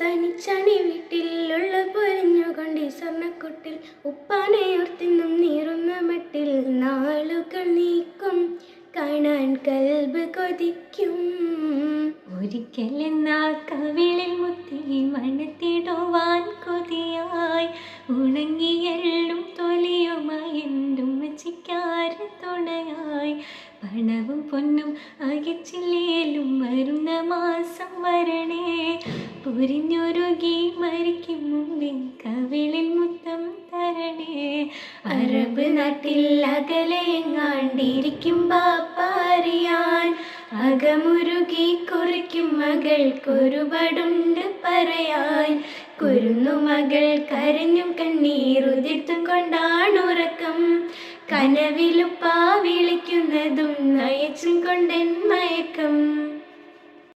തനിച്ചാണി വീട്ടിലുള്ള പൊരിഞ്ഞുകൊണ്ട് സ്വർണ്ണക്കൊട്ടിൽ ഉപ്പാനയോർത്തിന്നും നീറുന്ന മട്ടിൽ നാളുകൾ നീക്കും കാണാൻ കൽബ് കൊതിക്കും. ഒരിക്കലെന്നാ കവിളിൽ മുത്തി മണത്തിടുവാൻ കൊതിയായി ഉണങ്ങിയെള്ളും തൊലിയുമായി എന്തും വച്ചിക്കാര തുണയായി പണവും പൊന്നും അകച്ചില്ലേലും വരുന്ന മാസം വരണേ പൊരിഞ്ഞൊരുകി മരിക്കും മുമ്പേ കവിളിൽ മുത്തം തരണേ. അറബ് നാട്ടിൽ അകലെ എങ്ങാണ്ടിരിക്കും ബാപ്പാറിയാൻ അകമുരുകി കുറിക്കും മകൾക്കൊരുപാടുണ്ട് പറയാൻ. കുരുന്നു മകൾ കരഞ്ഞും കണ്ണീരുതിർത്തും കൊണ്ടാണുറക്കം കനവിലുപ്പാ വിളിക്കുന്നതും നയച്ചും കൊണ്ടെൻ മയക്കം.